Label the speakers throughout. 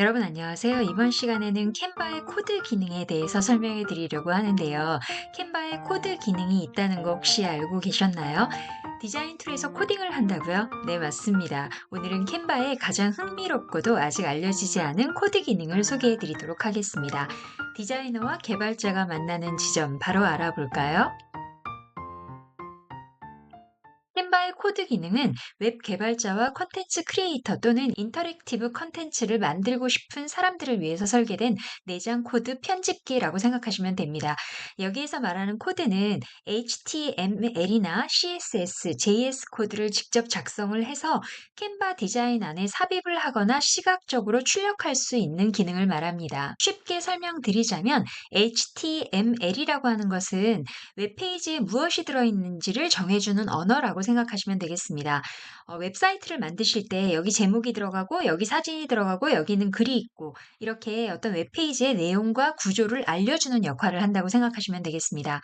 Speaker 1: 여러분 안녕하세요. 이번 시간에는 캔바의 코드 기능에 대해서 설명해 드리려고 하는데요. 캔바에 코드 기능이 있다는 거 혹시 알고 계셨나요? 디자인 툴에서 코딩을 한다고요? 네, 맞습니다. 오늘은 캔바의 가장 흥미롭고도 아직 알려지지 않은 코드 기능을 소개해 드리도록 하겠습니다. 디자이너와 개발자가 만나는 지점 바로 알아볼까요? 캔바의 코드 기능은 웹 개발자와 컨텐츠 크리에이터 또는 인터랙티브 컨텐츠를 만들고 싶은 사람들을 위해서 설계된 내장 코드 편집기라고 생각하시면 됩니다. 여기에서 말하는 코드는 HTML이나 CSS, JS 코드를 직접 작성을 해서 캔바 디자인 안에 삽입을 하거나 시각적으로 출력할 수 있는 기능을 말합니다. 쉽게 설명드리자면 HTML이라고 하는 것은 웹페이지에 무엇이 들어있는지를 정해주는 언어라고 생각하시면 되겠습니다. 웹사이트를 만드실 때 여기 제목이 들어가고 여기 사진이 들어가고 여기는 글이 있고 이렇게 어떤 웹페이지의 내용과 구조를 알려주는 역할을 한다고 생각하시면 되겠습니다.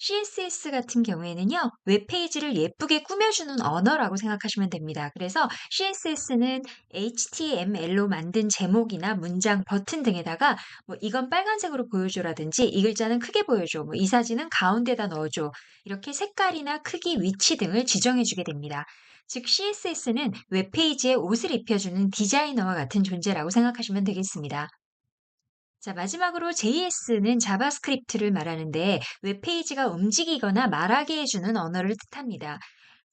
Speaker 1: CSS 같은 경우에는요, 웹페이지를 예쁘게 꾸며주는 언어라고 생각하시면 됩니다. 그래서 CSS는 HTML로 만든 제목이나 문장, 버튼 등에다가 뭐 이건 빨간색으로 보여줘라든지 이 글자는 크게 보여줘, 뭐 이 사진은 가운데다 넣어줘. 이렇게 색깔이나 크기, 위치 등을 지정해주게 됩니다. 즉 CSS는 웹페이지에 옷을 입혀주는 디자이너와 같은 존재라고 생각하시면 되겠습니다. 자, 마지막으로 JS는 자바스크립트를 말하는데 웹페이지가 움직이거나 말하게 해주는 언어를 뜻합니다.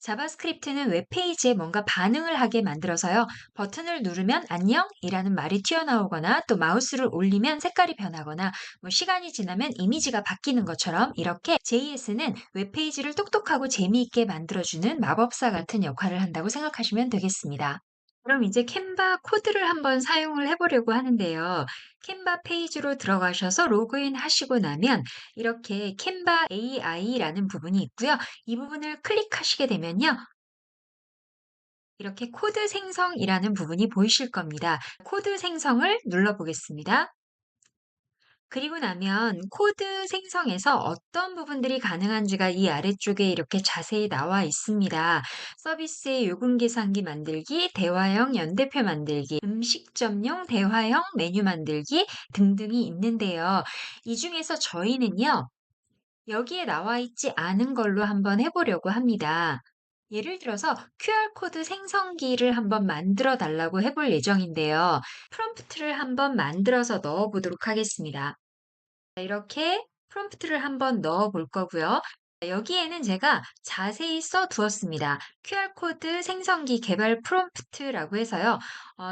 Speaker 1: 자바스크립트는 웹페이지에 뭔가 반응을 하게 만들어서요. 버튼을 누르면 안녕이라는 말이 튀어나오거나 또 마우스를 올리면 색깔이 변하거나 뭐 시간이 지나면 이미지가 바뀌는 것처럼 이렇게 JS는 웹페이지를 똑똑하고 재미있게 만들어주는 마법사 같은 역할을 한다고 생각하시면 되겠습니다. 그럼 이제 캔바 코드를 한번 사용을 해 보려고 하는데요. 캔바 페이지로 들어가셔서 로그인 하시고 나면 이렇게 캔바 AI라는 부분이 있고요. 이 부분을 클릭하시게 되면요. 이렇게 코드 생성이라는 부분이 보이실 겁니다. 코드 생성을 눌러 보겠습니다. 그리고 나면 코드 생성에서 어떤 부분들이 가능한지가 이 아래쪽에 이렇게 자세히 나와 있습니다. 서비스의 요금 계산기 만들기, 대화형 연대표 만들기, 음식점용 대화형 메뉴 만들기 등등이 있는데요. 이 중에서 저희는요, 여기에 나와 있지 않은 걸로 한번 해보려고 합니다. 예를 들어서 QR코드 생성기를 한번 만들어 달라고 해볼 예정인데요. 프롬프트를 한번 만들어서 넣어 보도록 하겠습니다. 이렇게 프롬프트를 한번 넣어 볼 거고요. 여기에는 제가 자세히 써 두었습니다. QR코드 생성기 개발 프롬프트라고 해서요.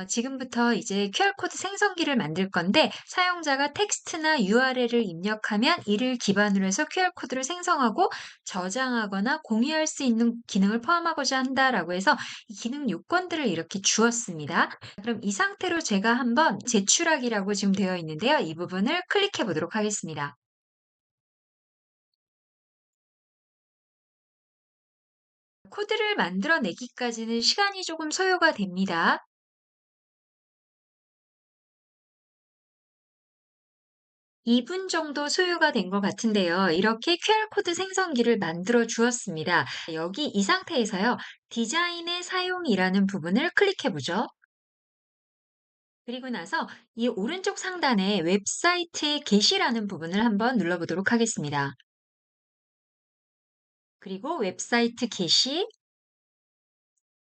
Speaker 1: 지금부터 이제 QR코드 생성기를 만들 건데 사용자가 텍스트나 URL을 입력하면 이를 기반으로 해서 QR코드를 생성하고 저장하거나 공유할 수 있는 기능을 포함하고자 한다라고 해서 이 기능 요건들을 이렇게 주었습니다. 그럼 이 상태로 제가 한번 제출하기라고 지금 되어 있는데요. 이 부분을 클릭해 보도록 하겠습니다. 코드를 만들어내기까지는 시간이 조금 소요가 됩니다. 2분 정도 소요가 된 것 같은데요. 이렇게 QR코드 생성기를 만들어 주었습니다. 여기 이 상태에서요. 디자인의 사용이라는 부분을 클릭해 보죠. 그리고 나서 이 오른쪽 상단에 웹사이트의 게시라는 부분을 한번 눌러보도록 하겠습니다. 그리고 웹사이트 게시,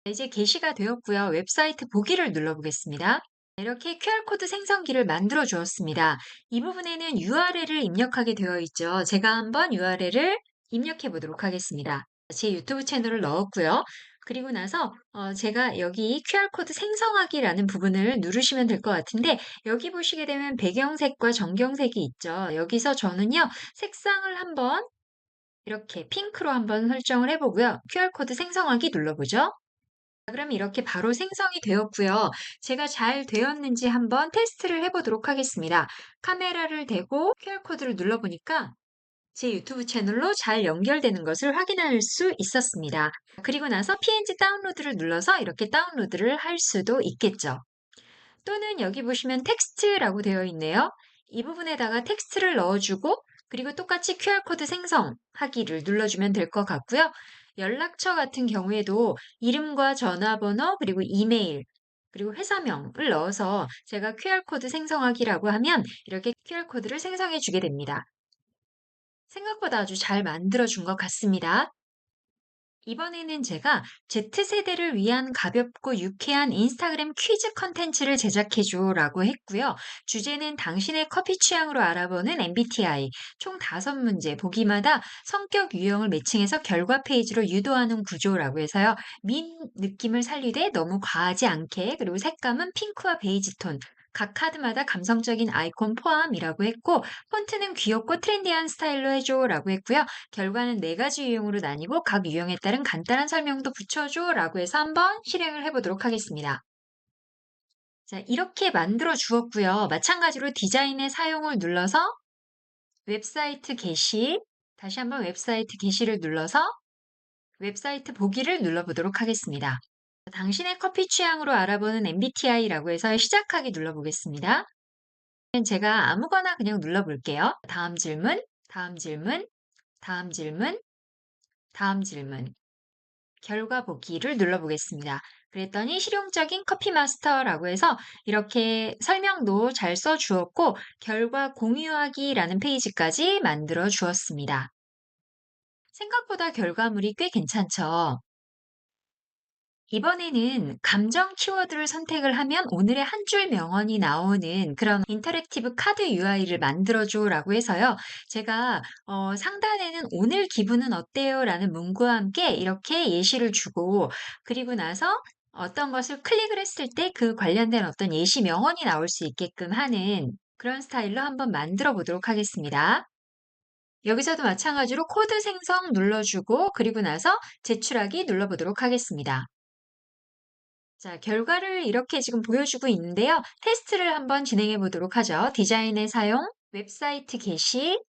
Speaker 1: 이제 게시가 되었고요. 웹사이트 보기를 눌러보겠습니다. 이렇게 QR코드 생성기를 만들어 주었습니다. 이 부분에는 URL을 입력하게 되어 있죠. 제가 한번 URL을 입력해 보도록 하겠습니다. 제 유튜브 채널을 넣었고요. 그리고 나서 제가 여기 QR코드 생성하기라는 부분을 누르시면 될 것 같은데 여기 보시게 되면 배경색과 정경색이 있죠. 여기서 저는요. 색상을 한번 이렇게 핑크로 한번 설정을 해보고요. QR코드 생성하기 눌러보죠. 그럼 이렇게 바로 생성이 되었고요. 제가 잘 되었는지 한번 테스트를 해보도록 하겠습니다. 카메라를 대고 QR코드를 눌러보니까 제 유튜브 채널로 잘 연결되는 것을 확인할 수 있었습니다. 그리고 나서 PNG 다운로드를 눌러서 이렇게 다운로드를 할 수도 있겠죠. 또는 여기 보시면 텍스트라고 되어 있네요. 이 부분에다가 텍스트를 넣어주고 그리고 똑같이 QR코드 생성하기를 눌러주면 될 것 같고요. 연락처 같은 경우에도 이름과 전화번호 그리고 이메일 그리고 회사명을 넣어서 제가 QR코드 생성하기라고 하면 이렇게 QR코드를 생성해 주게 됩니다. 생각보다 아주 잘 만들어 준 것 같습니다. 이번에는 제가 Z세대를 위한 가볍고 유쾌한 인스타그램 퀴즈 컨텐츠를 제작해줘라고 했고요. 주제는 당신의 커피 취향으로 알아보는 MBTI, 총 5문제, 보기마다 성격 유형을 매칭해서 결과 페이지로 유도하는 구조라고 해서요. 민 느낌을 살리되 너무 과하지 않게, 그리고 색감은 핑크와 베이지 톤, 각 카드마다 감성적인 아이콘 포함이라고 했고, 폰트는 귀엽고 트렌디한 스타일로 해줘라고 했고요. 결과는 4가지 유형으로 나뉘고 각 유형에 따른 간단한 설명도 붙여줘라고 해서 한번 실행을 해보도록 하겠습니다. 자, 이렇게 만들어 주었고요. 마찬가지로 디자인의 사용을 눌러서 웹사이트 게시, 다시 한번 웹사이트 게시를 눌러서 웹사이트 보기를 눌러보도록 하겠습니다. 당신의 커피 취향으로 알아보는 MBTI라고 해서 시작하기 눌러보겠습니다. 제가 아무거나 그냥 눌러볼게요. 다음 질문, 다음 질문, 다음 질문, 다음 질문. 결과 보기를 눌러보겠습니다. 그랬더니 실용적인 커피 마스터라고 해서 이렇게 설명도 잘 써주었고 결과 공유하기라는 페이지까지 만들어 주었습니다. 생각보다 결과물이 꽤 괜찮죠? 이번에는 감정 키워드를 선택을 하면 오늘의 한 줄 명언이 나오는 그런 인터랙티브 카드 UI를 만들어줘라고 해서요. 제가 상단에는 오늘 기분은 어때요? 라는 문구와 함께 이렇게 예시를 주고 그리고 나서 어떤 것을 클릭을 했을 때 그 관련된 어떤 예시 명언이 나올 수 있게끔 하는 그런 스타일로 한번 만들어 보도록 하겠습니다. 여기서도 마찬가지로 코드 생성 눌러주고 그리고 나서 제출하기 눌러보도록 하겠습니다. 자, 결과를 이렇게 지금 보여주고 있는데요. 테스트를 한번 진행해 보도록 하죠. 디자인의 사용, 웹사이트 게시,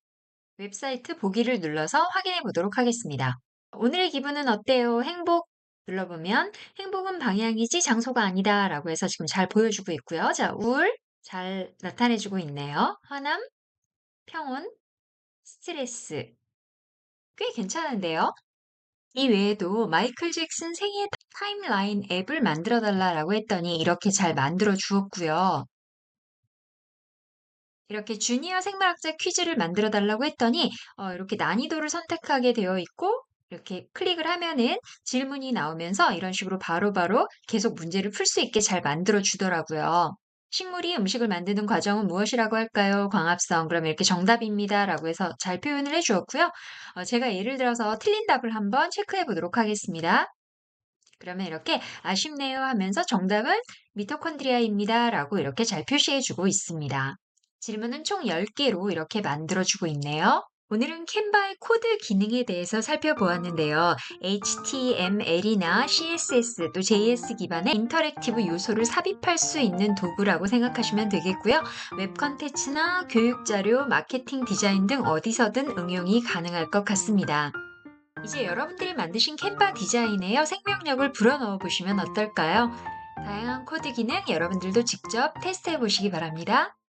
Speaker 1: 웹사이트 보기를 눌러서 확인해 보도록 하겠습니다. 오늘의 기분은 어때요? 행복 눌러보면 행복은 방향이지 장소가 아니다 라고 해서 지금 잘 보여주고 있고요. 자, 우울 잘 나타내주고 있네요. 화남, 평온, 스트레스 꽤 괜찮은데요. 이 외에도 마이클 잭슨 생애 타임라인 앱을 만들어 달라고 했더니 이렇게 잘 만들어 주었고요. 이렇게 주니어 생물학자 퀴즈를 만들어 달라고 했더니 이렇게 난이도를 선택하게 되어 있고 이렇게 클릭을 하면은 질문이 나오면서 이런 식으로 바로바로 계속 문제를 풀 수 있게 잘 만들어 주더라고요. 식물이 음식을 만드는 과정은 무엇이라고 할까요? 광합성. 그러면 이렇게 정답입니다라고 해서 잘 표현을 해 주었고요. 제가 예를 들어서 틀린 답을 한번 체크해 보도록 하겠습니다. 그러면 이렇게 아쉽네요 하면서 정답은 미토콘드리아입니다라고 이렇게 잘 표시해 주고 있습니다. 질문은 총 10개로 이렇게 만들어주고 있네요. 오늘은 캔바의 코드 기능에 대해서 살펴보았는데요. HTML이나 CSS 또 JS 기반의 인터랙티브 요소를 삽입할 수 있는 도구라고 생각하시면 되겠고요. 웹 컨텐츠나 교육 자료, 마케팅 디자인 등 어디서든 응용이 가능할 것 같습니다. 이제 여러분들이 만드신 캔바 디자인에요. 생명력을 불어넣어 보시면 어떨까요? 다양한 코드 기능 여러분들도 직접 테스트해 보시기 바랍니다.